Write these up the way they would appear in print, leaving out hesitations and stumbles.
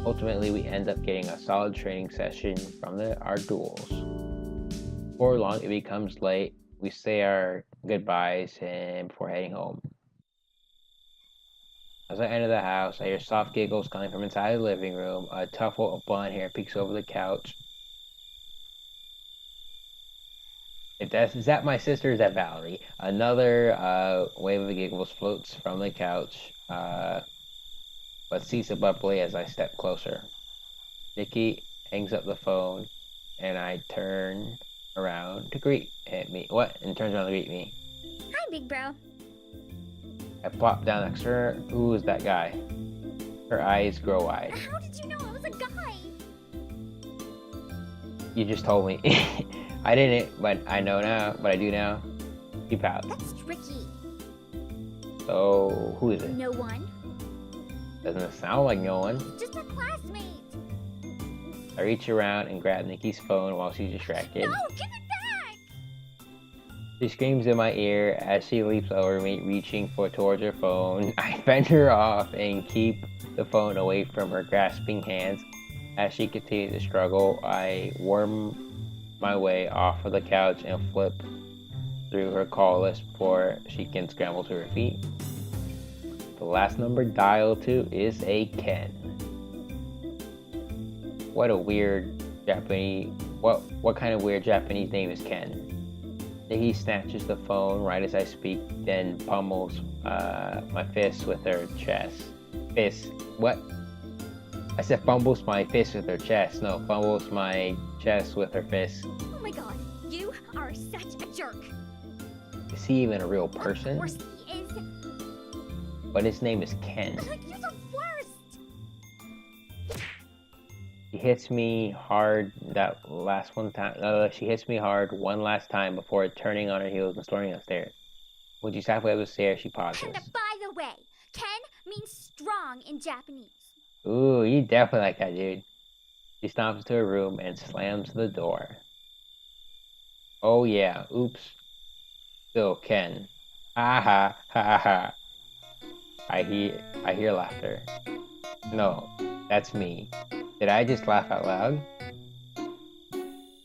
Ultimately, we end up getting a solid training session from our duels. Before long, it becomes late. We say our goodbyes and before heading home. As I enter the house, I hear soft giggles coming from inside the living room. A tuffle of blonde hair peeks over the couch. Is that my sister? Is that Valerie? Another wave of giggles floats from the couch, but ceases abruptly as I step closer. Nikki hangs up the phone, and I turn around to greet me. What? And turns around to greet me. Hi, big bro. I plop down next to her. Who is that guy? Her eyes grow wide. How did you know I was a guy? You just told me. I didn't, but I know now. But I do now. She pouts. That's tricky. So, who is it? No one. Doesn't sound like no one. Just a classmate. I reach around and grab Nikki's phone while she's distracted. No, give it back! She screams in my ear as she leaps over me, reaching towards her phone. I fend her off and keep the phone away from her grasping hands. As she continues to struggle, I worm my way off of the couch and flip through her call list before she can scramble to her feet. The last number dialed to is a Ken. What a weird Japanese... What kind of weird Japanese name is Ken? He snatches the phone right as I speak, then pummels my fist with her chest. Fist? What? I said fumbles my fist with her chest. No, fumbles my chest with her fist. Oh my god, you are such a jerk. Is he even a real person? Of course he is. But his name is Ken. You're the worst. She hits me hard She hits me hard one last time before turning on her heels and storming upstairs. When she's halfway up the stairs, she pauses. And by the way, Ken means strong in Japanese. Ooh, you definitely like that, dude. She stomps into her room and slams the door. Oh yeah, oops. Still Ken. Ha ha ha ha. I hear laughter. No, that's me. Did I just laugh out loud?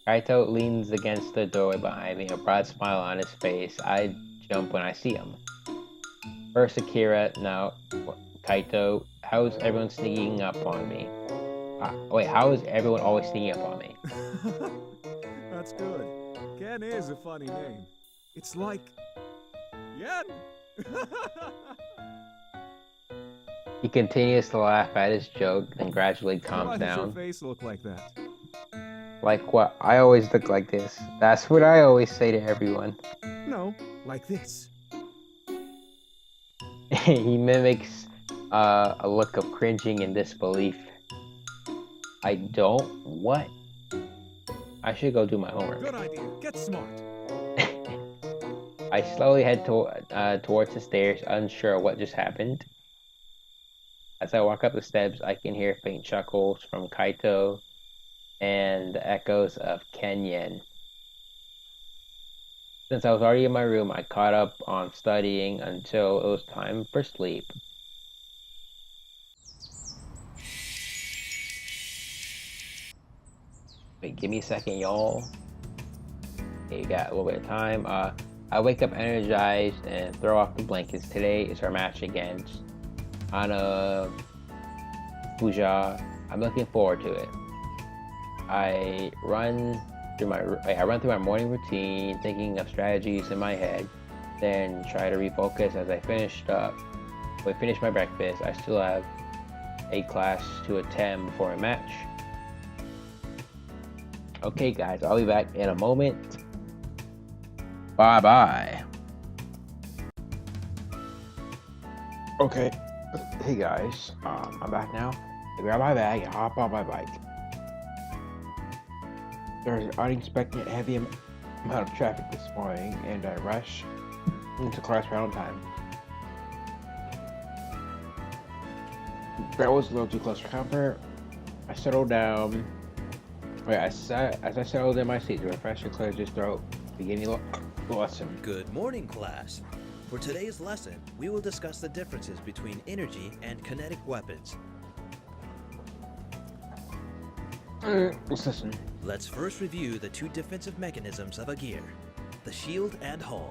Kaito leans against the doorway behind me, a broad smile on his face. I jump when I see him. First Akira, now Kaito. How is everyone sneaking up on me? Wait, how is everyone always sneaking up on me? That's good. Ken is a funny name. It's like... Yen! He continues to laugh at his joke, then gradually calms Why does down. your face look like that? Like what? I always look like this. That's what I always say to everyone. No, like this. He mimics a look of cringing and disbelief. I don't? What? I should go do my homework. Good idea. Get smart. I slowly head towards the stairs, unsure of what just happened. As I walk up the steps, I can hear faint chuckles from Kaito and the echoes of Kenyen. Since I was already in my room, I caught up on studying until it was time for sleep. Wait, give me a second, y'all. Okay, you got a little bit of time. I wake up energized and throw off the blankets. Today is our match against Ana Fuja. I'm looking forward to it. I run through my morning routine, thinking of strategies in my head, then try to refocus as I finish my breakfast. I still have a class to attend before a match. Okay, guys, I'll be back in a moment. Bye bye. Okay, hey guys, I'm back now. I grab my bag and hop on my bike. There's an unexpected heavy amount of traffic this morning, and I rush into class right on time. That was a little too close for comfort. I settled down. As I settled in my seat to refresh and clear his throat, beginning the lesson. Good morning, class. For today's lesson, we will discuss the differences between energy and kinetic weapons. Let's listen. Let's first review the two defensive mechanisms of a gear, the shield and hull.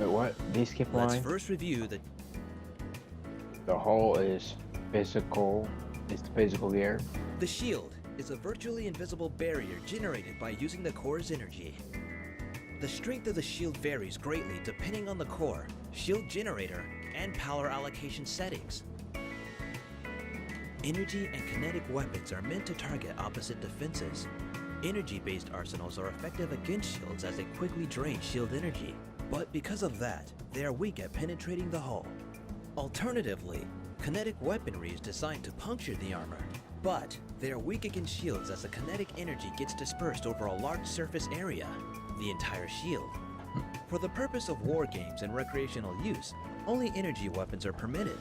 Wait, what? They skip Let's line? first review The hull is physical. It's the physical gear. the shield is a virtually invisible barrier generated by using the core's energy. The strength of the shield varies greatly depending on the core, shield generator, and power allocation settings. Energy and kinetic weapons are meant to target opposite defenses. Energy-based arsenals are effective against shields as they quickly drain shield energy, but because of that, they are weak at penetrating the hull. Alternatively, kinetic weaponry is designed to puncture the armor, but they are weak against shields as the kinetic energy gets dispersed over a large surface area, the entire shield. For the purpose of war games and recreational use, only energy weapons are permitted.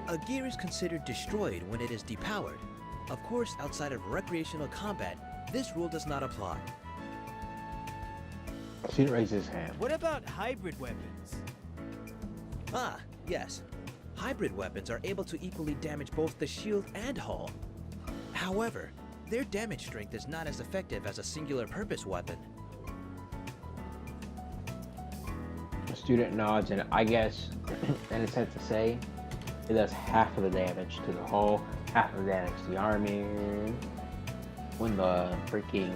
A gear is considered destroyed when it is depowered. Of course, outside of recreational combat, this rule does not apply. Student raises his hand. What about hybrid weapons? Ah, yes. Hybrid weapons are able to equally damage both the shield and hull. However, their damage strength is not as effective as a singular purpose weapon. The student nods, and I guess, in a sense to say, it does half of the damage to the hull, half of the damage to the army. When the freaking...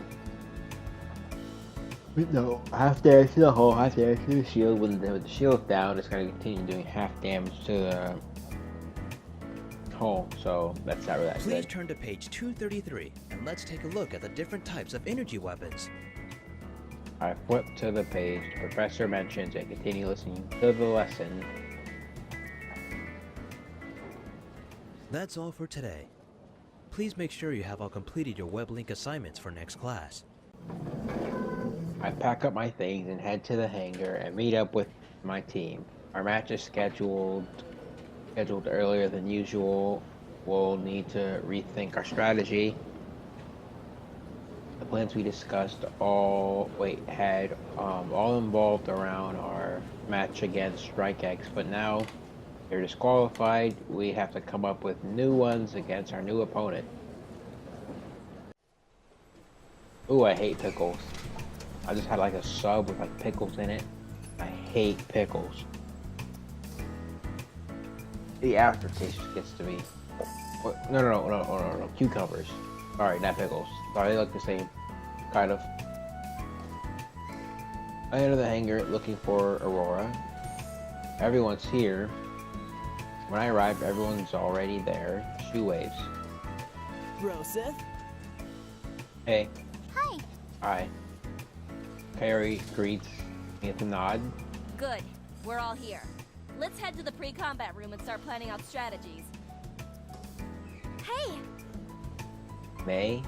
No, half damage to the hull, half damage to the shield. When the shield's down, it's going to continue doing half damage to the hull, so that's not really that Please good. turn to page 233 and let's take a look at the different types of energy weapons. I flip to the page the professor mentions and continue listening to the lesson. That's all for today. Please make sure you have all completed your WebLink assignments for next class. I pack up my things and head to the hangar and meet up with my team. Our match is scheduled earlier than usual. We'll need to rethink our strategy. The plans we discussed had all involved around our match against Strike X, but now they're disqualified. We have to come up with new ones against our new opponent. Ooh, I hate pickles. I just had like a sub with like pickles in it. I hate pickles. The aftertaste just gets to me. What? No. Cucumbers. Sorry, not pickles. Sorry, they look the same. Kind of. I enter the hangar looking for Aurora. Everyone's here. When I arrive, everyone's already there. She waves. Roseth? Hey. Hi. Hi. Kaori greets me with a nod. Good. We're all here. Let's head to the pre-combat room and start planning out strategies. Hey. May.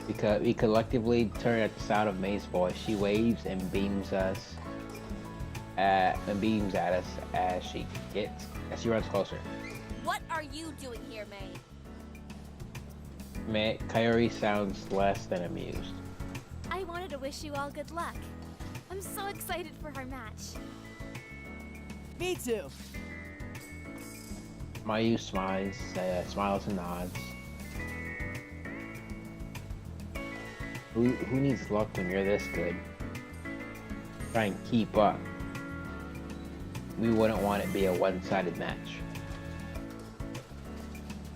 Because we collectively turn at the sound of May's voice. She waves and beams at us as she runs closer. What are you doing here, May? Kaori sounds less than amused. I wanted to wish you all good luck. I'm so excited for our match. Me too. Mayu smiles and nods. Who needs luck when you're this good? Try and keep up. We wouldn't want it to be a one-sided match.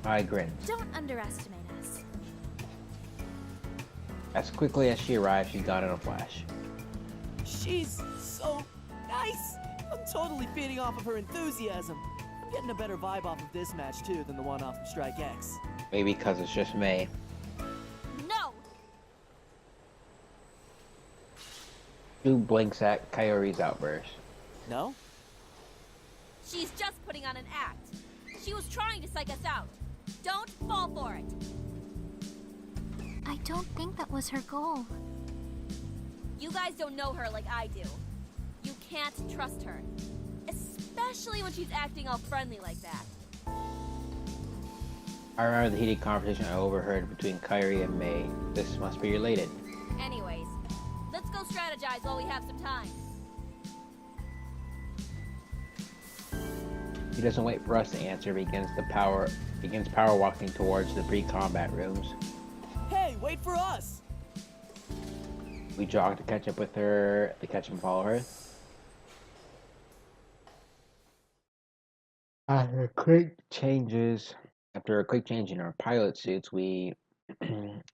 I grin. Don't underestimate us. As quickly as she arrived, she got in a flash. She's so nice. I'm totally feeding off of her enthusiasm. I'm getting a better vibe off of this match too than the one off of Strike X. Maybe because it's just May. No! Shu blinks at Kaori's outburst. No? She's just putting on an act. She was trying to psych us out. Don't fall for it. I don't think that was her goal. You guys don't know her like I do. You can't trust her. Especially when she's acting all friendly like that. I remember the heated conversation I overheard between Kaori and May. This must be related. Anyways, let's go strategize while we have some time. He doesn't wait for us to answer, begins power walking towards the pre-combat rooms. Hey, wait for us! We jog to catch up with her, to catch and follow her. After a quick change in our pilot suits, we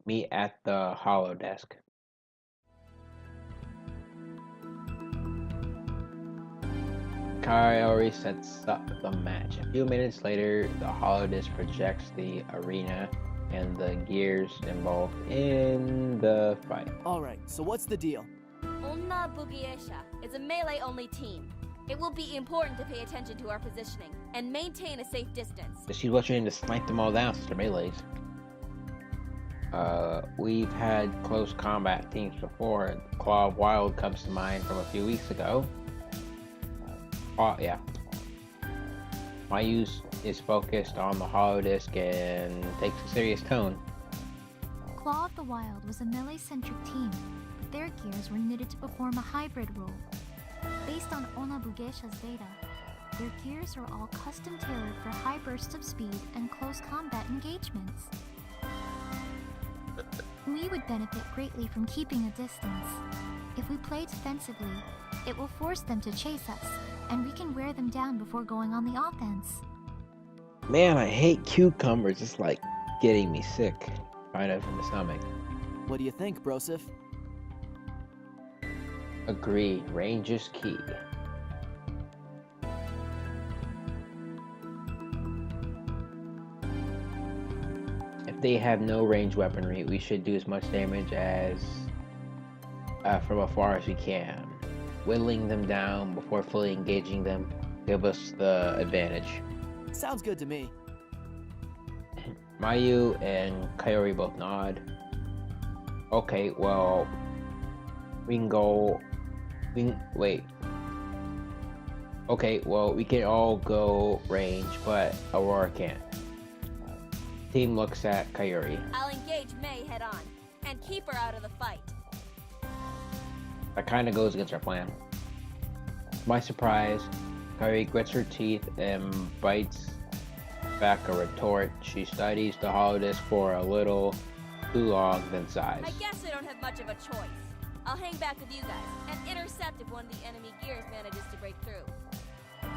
meet at the holo desk. Kaori sets up the match. A few minutes later, the holodisc projects the arena and the gears involved in the fight. Alright, so what's the deal? Onna Bugiesha is a melee-only team. It will be important to pay attention to our positioning and maintain a safe distance. She's watching to snipe them all down since they're melees. We've had close combat teams before. Claw of Wild comes to mind from a few weeks ago. Yeah. Mayu is focused on the holodisc and takes a serious tone. Claw of the Wild was a melee-centric team, but their gears were knitted to perform a hybrid role. Based on Onna Bugeisha's data, their gears are all custom-tailored for high bursts of speed and close combat engagements. We would benefit greatly from keeping a distance. If we play defensively, it will force them to chase us, and we can wear them down before going on the offense. Man, I hate cucumbers. It's like getting me sick, kind of, in the stomach. What do you think, Broseph? Agree. Range is key. If they have no range weaponry, we should do as much damage as from afar as we can. Whittling them down before fully engaging them give us the advantage. Sounds good to me. Mayu and Kaori both nod. Okay, well, wait. Okay, well, we can all go range, but Aurora can't. Team looks at Kaori. I'll engage May head-on and keep her out of the fight. That kind of goes against our plan. To my surprise, Kaori grits her teeth and bites back a retort. She studies the holodisc for a little too long, then sighs. I guess I don't have much of a choice. I'll hang back with you guys and intercept if one of the enemy gears manages to break through.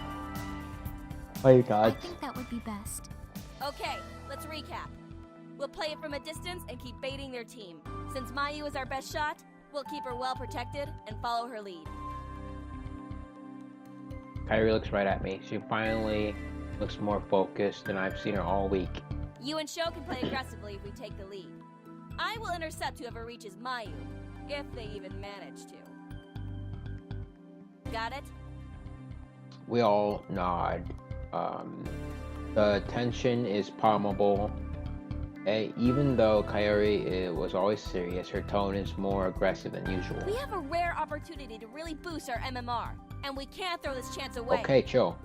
Oh, you I god. think that would be best. Okay, let's recap. We'll play it from a distance and keep baiting their team. Since Mayu is our best shot, we'll keep her well protected and follow her lead. Kaori looks right at me. She finally looks more focused than I've seen her all week. You and Sho can play aggressively if we take the lead. I will intercept whoever reaches Mayu, if they even manage to. Got it? We all nod. The tension is palpable. Even though Kaori was always serious, her tone is more aggressive than usual. We have a rare opportunity to really boost our MMR, and we can't throw this chance away. Okay, chill.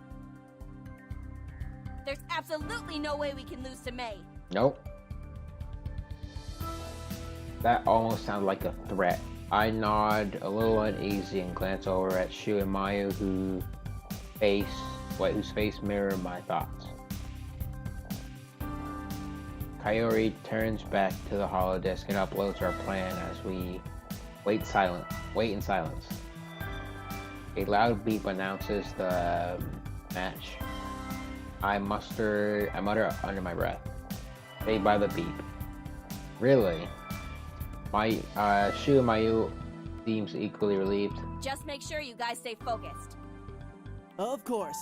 There's absolutely no way we can lose to May. Nope. That almost sounds like a threat. I nod a little uneasy and glance over at Shu and Mayu, whose face mirror my thoughts. Kaori turns back to the holodisc and uploads our plan as we wait in silence. A loud beep announces the match. I mutter under my breath. Stayed by the beep. Really? Shu and Mayu seems equally relieved. Just make sure you guys stay focused. Of course.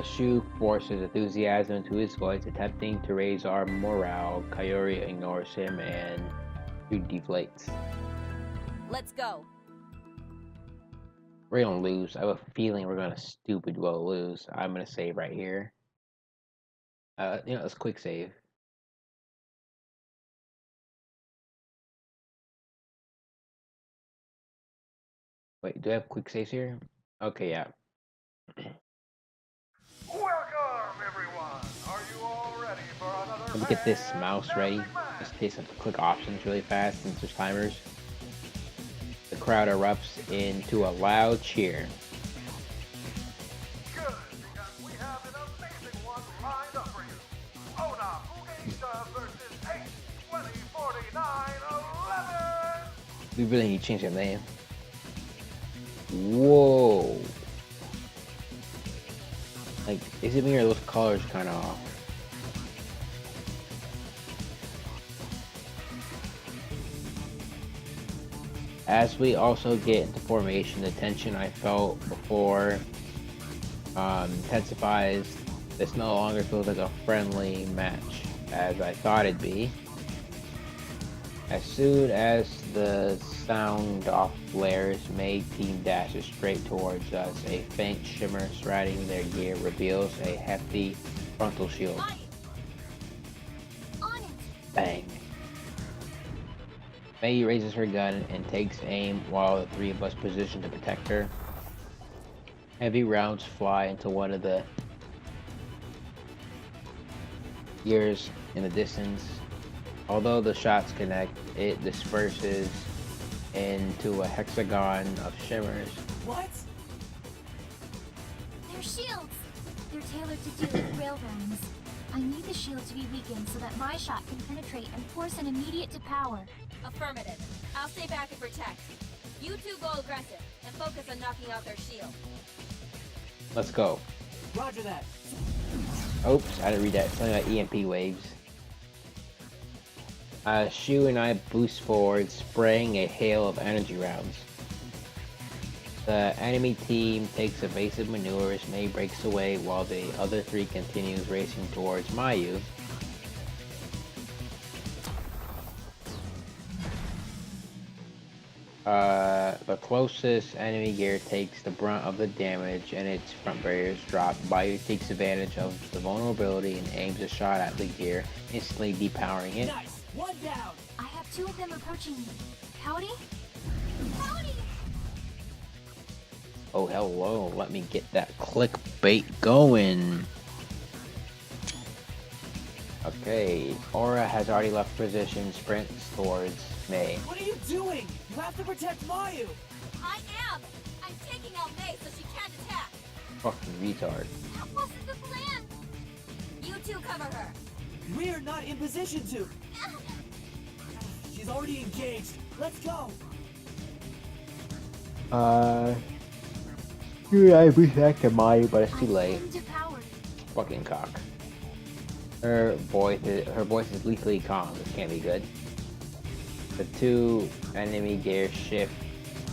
Shu forces enthusiasm into his voice, attempting to raise our morale. Kaori ignores him and Shu deflates. Let's go. We're gonna lose. I have a feeling we're gonna stupid well lose. I'm gonna save right here. Let's quick save. Wait, do I have quick saves here? Okay, yeah. Welcome, everyone! Are you all ready for another Let me get this mouse ready. Just in case I have to click options really fast since there's timers. The crowd erupts into a loud cheer. Good. We really need to change the name. Whoa. Like, is it me or those colors kind of off? As we also get into formation, the tension I felt before intensifies. This no longer feels like a friendly match as I thought it'd be. As soon as the sound off blares, Mei team dashes straight towards us. A faint shimmer surrounding their gear reveals a hefty frontal shield. On it! Bang. Mei raises her gun and takes aim while the three of us position to protect her. Heavy rounds fly into one of the gears in the distance. Although the shots connect, it disperses into a hexagon of shimmers. What? They're shields! They're tailored to deal with railguns. I need the shield to be weakened so that my shot can penetrate and force an immediate to power. Affirmative. I'll stay back and protect. You two go aggressive and focus on knocking out their shield. Let's go. Roger that. Oops, I didn't read that. Something about EMP waves. Shu and I boost forward, spraying a hail of energy rounds. The enemy team takes evasive maneuvers, Mei breaks away while the other three continues racing towards Mayu. The closest enemy gear takes the brunt of the damage and its front barriers drop. Mayu takes advantage of the vulnerability and aims a shot at the gear, instantly depowering it. Nice. One down. I have two of them approaching me. Howdy? Howdy! Oh, hello. Let me get that clickbait going. Okay, Aura has already left position, sprints towards Mei. What are you doing? You have to protect Mayu. I am! I'm taking out Mei so she can't attack. Fucking retard. That wasn't the plan! You two cover her. We're not in position to. She's already engaged. Let's go. Yeah, I wish I could Mayu, but it's too late. I'm depowered. Fucking cock. Her voice is lethally calm. This can't be good. The two enemy gears shift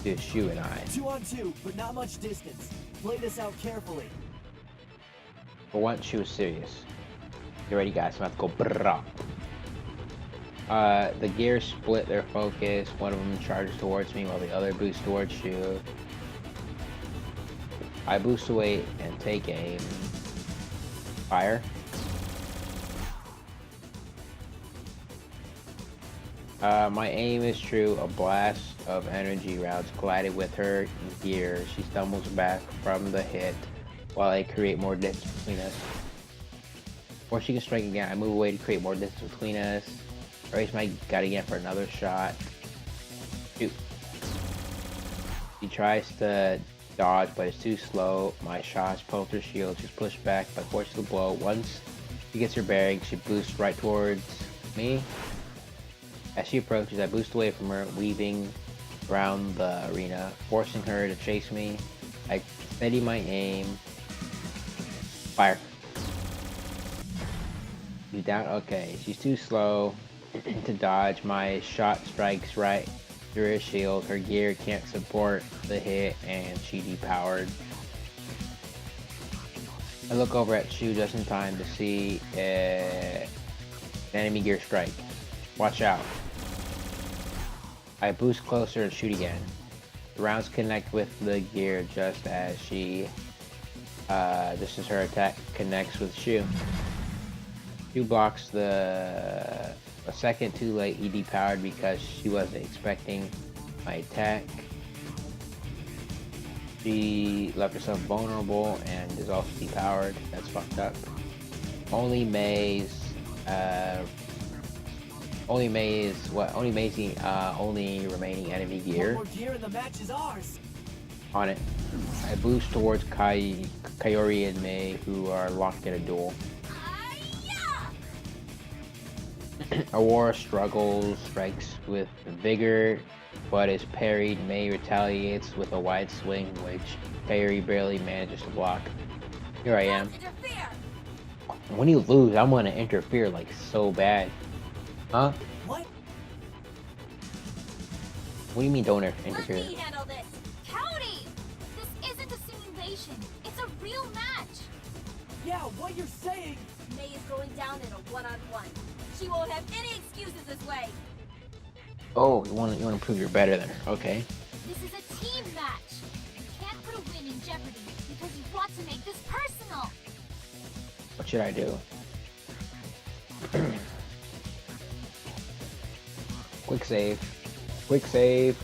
to Shu and I. 2 on 2, but not much distance. Play this out carefully. For once, she was serious. You ready, guys? I'm about to go brrrr. The gears split their focus. One of them charges towards me while the other boosts towards Shu. I boost away and take aim. Fire. My aim is true. A blast of energy rounds collided with her gear. She stumbles back from the hit while I create more distance between us. Before she can strike again, I move away to create more distance between us. Raise my gun again for another shot. Shoot. She tries to dodge, but it's too slow. My shots pull through shield. She's pushed back by force of the blow. Once she gets her bearings, she boosts right towards me. As she approaches, I boost away from her, weaving around the arena, forcing her to chase me. I steady my aim. Fire. She's down. Okay, she's too slow to dodge. My shot strikes right through her shield. Her gear can't support the hit, and she depowered. I look over at Shu just in time to see an enemy gear strike. Watch out. I boost closer and shoot again. The rounds connect with the gear just as she, just as her attack connects with Shu. Shu blocks a second too late. He depowered because she wasn't expecting my attack. She left herself vulnerable and is also depowered. That's fucked up. Only Mei's the only remaining enemy gear. One more gear and the match is ours. On it. I boost towards Kaori and Mei, who are locked in a duel. Aurora struggles, strikes with vigor, but is parried. Mei retaliates with a wide swing, which Kairi barely manages to block. Here I am. Interfere! When you lose, I'm gonna interfere like so bad. Huh? What? What do you mean don't Let interfere? me handle this! Cody! This isn't a simulation. It's a real match. Yeah, what you're saying? Mei is going down in a one-on-one. She won't have any excuses this way. Oh, you wanna prove you're better than her? Okay. This is a team match. You can't put a win in jeopardy because you want to make this personal. What should I do? Quick save. Quick save.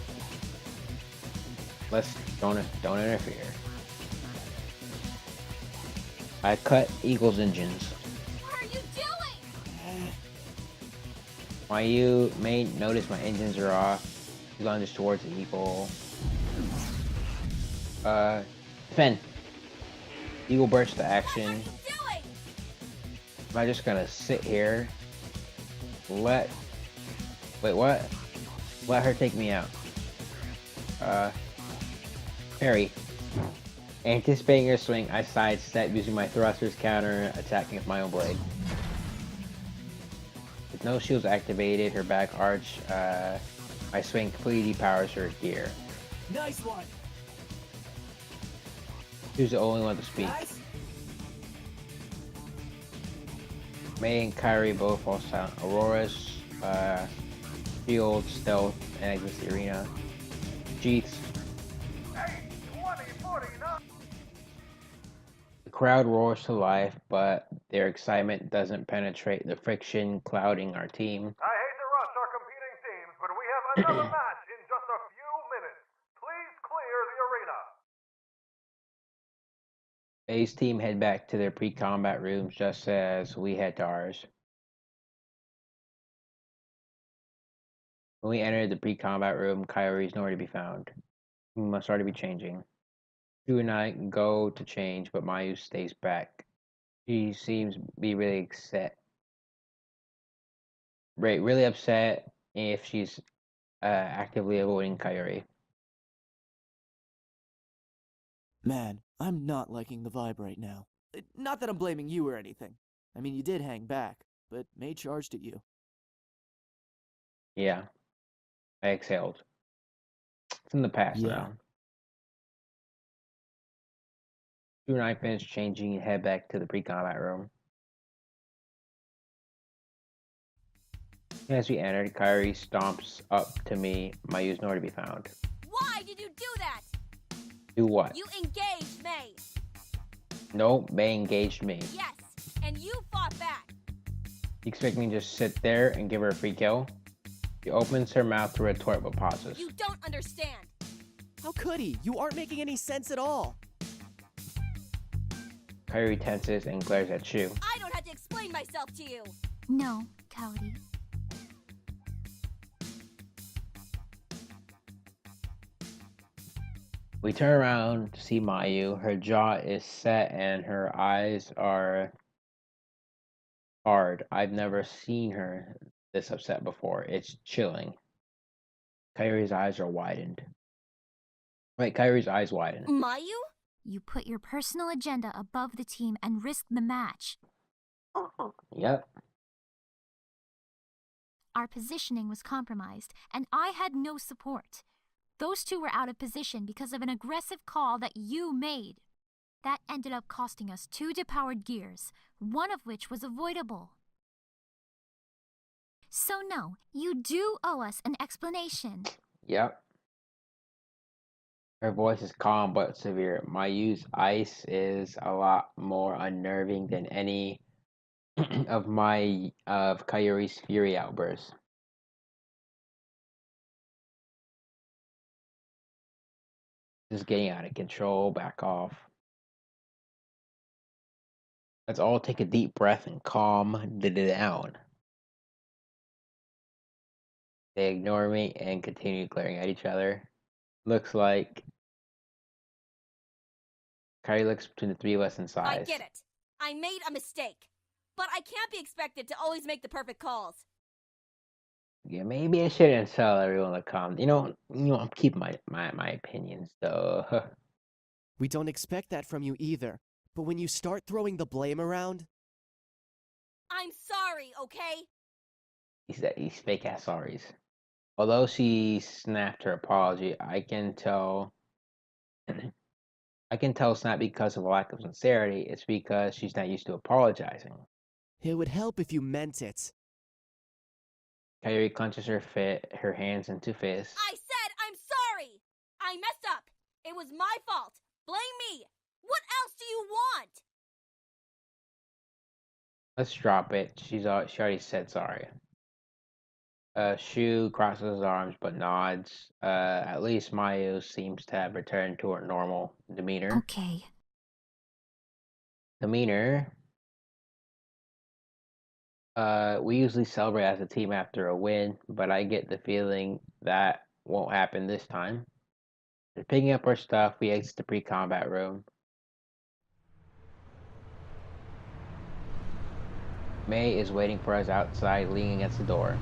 Let's don't interfere. I cut Eagle's engines. What are you doing? You may notice my engines are off. He lunges towards the Eagle. Fen. Eagle burst to action. What are you doing? Am I just gonna sit here? Wait, what? Let her take me out. Parry. Anticipating her swing, I sidestep using my thrusters counter, attacking with my own blade. With no shields activated, her back arch, my swing completely depowers her gear. Nice one. She's the only one to speak. Nice. Mei and Kairi both fall silent. Aurora's shield, stealth, and exits the arena. Jeets. 8:20:49. The crowd roars to life, but their excitement doesn't penetrate the friction clouding our team. I hate to rush our competing teams, but we have another match in just a few minutes. Please clear the arena. Mei's team head back to their pre-combat rooms just as we head to ours. When we enter the pre-combat room, Kairi is nowhere to be found. We must already be changing. Shu and I go to change, but Mayu stays back. She seems to be really upset if she's actively avoiding Kairi. Man, I'm not liking the vibe right now. Not that I'm blaming you or anything. I mean, you did hang back, but Mei charged at you. Yeah. I exhaled. It's in the past Yeah. now. Shu and I finish changing and head back to the pre-combat room. As we entered, Kairi stomps up to me. Mayu's nowhere to be found. Why did you do that? Do what? You engaged Mei. No, Mei engaged me. Yes, and you fought back. You expect me to just sit there and give her a free kill? She opens her mouth to retort but pauses. You don't understand. How could he? You aren't making any sense at all. Kairi tenses and glares at Shu. I don't have to explain myself to you. No, Cowdy. We turn around to see Mayu. Her jaw is set and her eyes are hard. I've never seen her this upset before. It's chilling. Kairi's eyes are widened. Wait, Kairi's eyes widened. Mayu? You put your personal agenda above the team and risked the match. Yep. Our positioning was compromised, and I had no support. Those two were out of position because of an aggressive call that you made. That ended up costing us 2 depowered gears, one of which was avoidable. So no, you do owe us an explanation. Yep. Her voice is calm but severe. Mayu's ice is a lot more unnerving than any of Kairi's fury outbursts. This is getting out of control. Back off. Let's all take a deep breath and calm down. They ignore me and continue glaring at each other. Looks like Kairi looks between the three of us in size. I get it. I made a mistake. But I can't be expected to always make the perfect calls. Yeah, maybe I shouldn't tell everyone to come. I'm keeping my opinions though. We don't expect that from you either. But when you start throwing the blame around, I'm sorry, okay? He's fake ass sorries. Although she snapped her apology, I can tell. I can tell it's not because of a lack of sincerity. It's because she's not used to apologizing. it would help if you meant it. Kairi clenches her hands into fists. I said I'm sorry! I messed up! It was my fault! Blame me! What else do you want? Let's drop it. She already said sorry. Shu crosses his arms but nods. At least Mayu seems to have returned to her normal demeanor. Okay. We usually celebrate as a team after a win, but I get the feeling that won't happen this time. Picking up our stuff, we exit the pre-combat room. May is waiting for us outside, leaning against the door.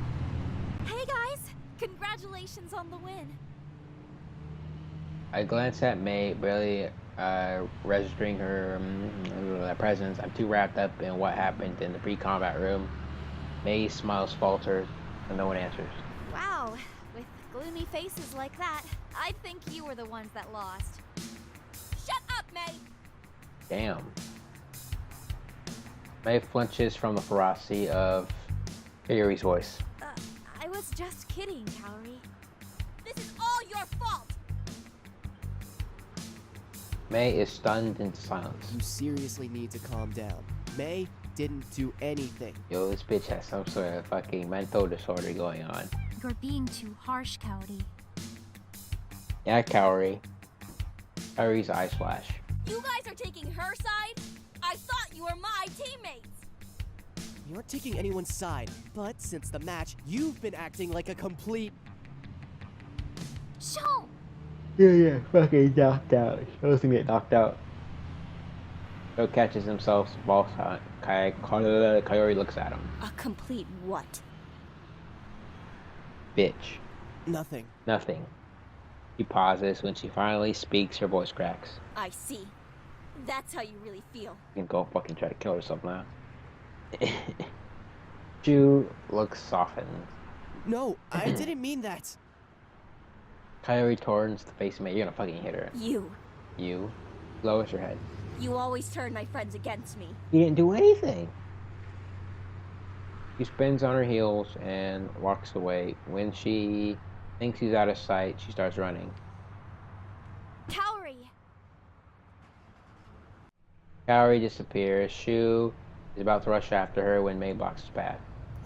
Hey guys! Congratulations on the win. I glance at May, barely registering her presence. I'm too wrapped up in what happened in the pre-combat room. May's smiles falter, and no one answers. Wow, with gloomy faces like that, I'd think you were the ones that lost. Shut up, May! Damn. May flinches from the ferocity of Kaori's voice. I was just kidding, Kaori. This is all your fault! May is stunned into silence. You seriously need to calm down. May didn't do anything. Yo, this bitch has some sort of fucking mental disorder going on. You're being too harsh, Kaori. Yeah, Kaori. Kaori's eyes flash. You guys are taking her side? I thought you were my teammates! You aren't taking anyone's side, but since the match, you've been acting like a complete... Show! Yeah, fucking knocked out. Supposed to get knocked out. Joe catches himself, ball shot. Kaori looks at him. A complete what? Bitch. Nothing. Nothing. She pauses. When she finally speaks, her voice cracks. I see. That's how you really feel. You can go fucking try to kill herself now. Shu looks softened. No, I didn't mean that. Kaori turns to face May. You're gonna fucking hit her. You. Lowers her head. You always turn my friends against me. You didn't do anything. She spins on her heels and walks away. When she thinks he's out of sight, she starts running. Kaori! Kaori disappears. Shu is about to rush after her when May blocks his path.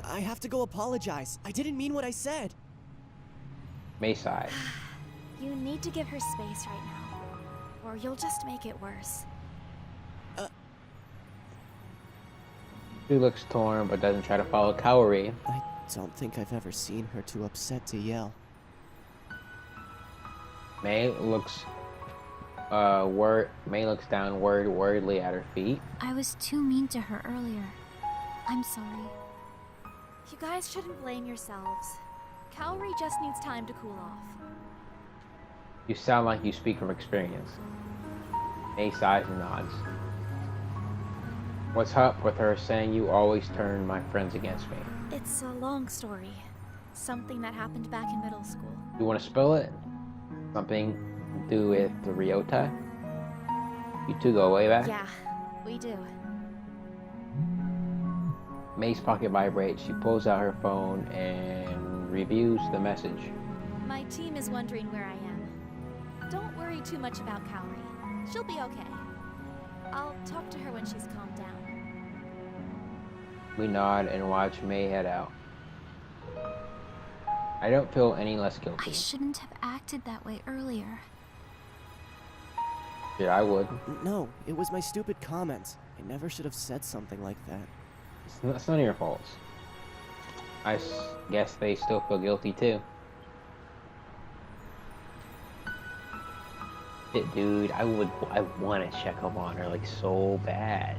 I have to go apologize. I didn't mean what I said. May sighs. You need to give her space right now, or you'll just make it worse. Shu looks torn but doesn't try to follow Kaori. I don't think I've ever seen her too upset to yell. May looks downward worriedly at her feet. I was too mean to her earlier. I'm sorry. You guys shouldn't blame yourselves. Kaori just needs time to cool off. You sound like you speak from experience. May sighs and nods. What's up with her saying you always turn my friends against me? It's a long story. Something that happened back in middle school. You want to spill it? Something to do with the Ryota? You two go way back? Yeah, we do. May's pocket vibrates. She pulls out her phone and reviews the message. My team is wondering where I am. Don't worry too much about Kaori. She'll be okay. I'll talk to her when she's calmed down. We nod and watch May head out. I don't feel any less guilty. I shouldn't have acted that way earlier. Shit, I would. No, it was my stupid comment. I never should have said something like that. It's none of your faults. I guess they still feel guilty too. Shit, dude, I want to check up on her like so bad.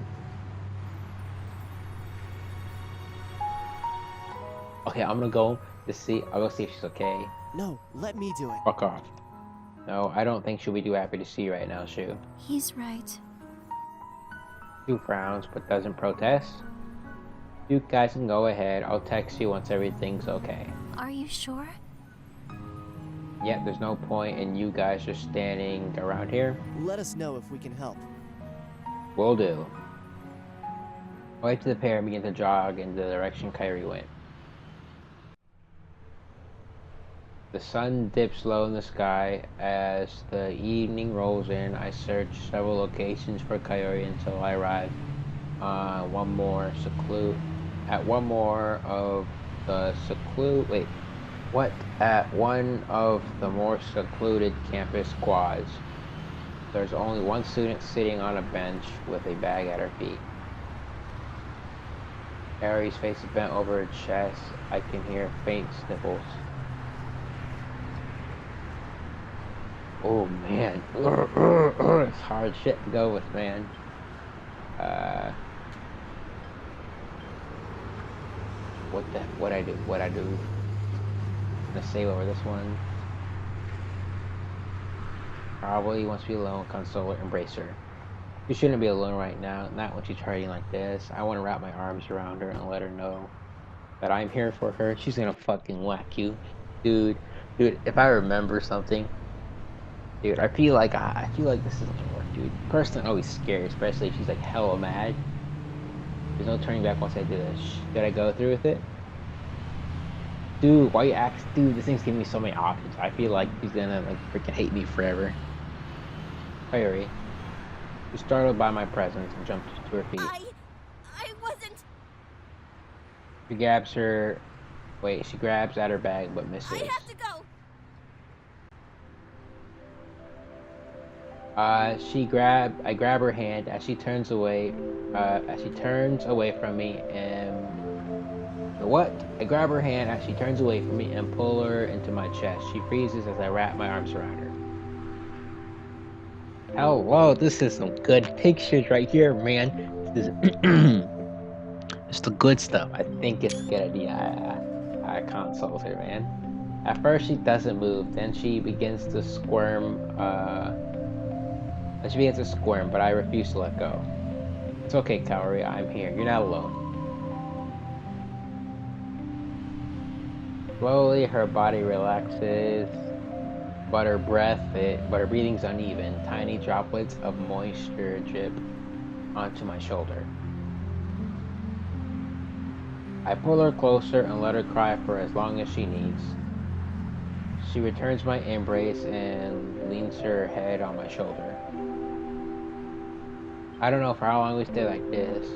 Okay, I'm gonna go I'll go see if she's okay. No, let me do it. Fuck off. No, I don't think she'll be too happy to see you right now, Shu. He's right. Shu frowns, but doesn't protest. You guys can go ahead. I'll text you once everything's okay. Are you sure? Yep, there's no point in you guys just standing around here. Let us know if we can help. Will do. Wait to the pair and begin to jog in the direction Kairi went. The sun dips low in the sky. As the evening rolls in, I search several locations for Kairi until I arrive at one more secluded campus quads. There's only one student sitting on a bench with a bag at her feet. Kairi's face is bent over her chest. I can hear faint sniffles. Oh man, it's hard shit to go with, man. What I do? I'm gonna save over this one. Probably wants to be alone, console her, embrace her. You shouldn't be alone right now, not when she's hurting like this. I want to wrap my arms around her and let her know that I'm here for her. She's gonna fucking whack you, dude. If I remember something. Dude, I feel like this isn't gonna work, dude. Personally, I'm always scared, especially if she's like hella mad. There's no turning back once I do this. Should I go through with it? Dude, why you ask? Dude, this thing's giving me so many options. I feel like she's gonna like freaking hate me forever. Kairi. She's startled by my presence and jumps to her feet. I wasn't. She grabs her. Wait, she grabs at her bag but misses. I have to go. I grab her hand as she turns away from me and I grab her hand as she turns away from me and pull her into my chest. She freezes as I wrap my arms around her. Oh, whoa, this is some good pictures right here, man. This is it's the good stuff. I think it's a good idea. I console her, man. At first she doesn't move, then she begins to squirm, but I refuse to let go. It's okay, Kaori, I'm here. You're not alone. Slowly, her body relaxes, but her breathing's uneven. Tiny droplets of moisture drip onto my shoulder. I pull her closer and let her cry for as long as she needs. She returns my embrace and leans her head on my shoulder. I don't know for how long we stay like this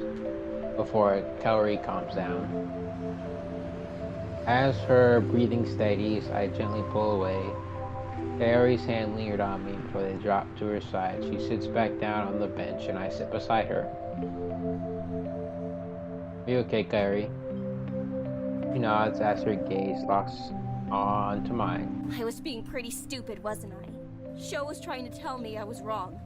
before Kaori calms down. As her breathing steadies, I gently pull away. Kaori's hand lingered on me before they drop to her side. She sits back down on the bench and I sit beside her. Are you okay, Kaori? She nods as her gaze locks onto mine. I was being pretty stupid, wasn't I? Sho was trying to tell me I was wrong.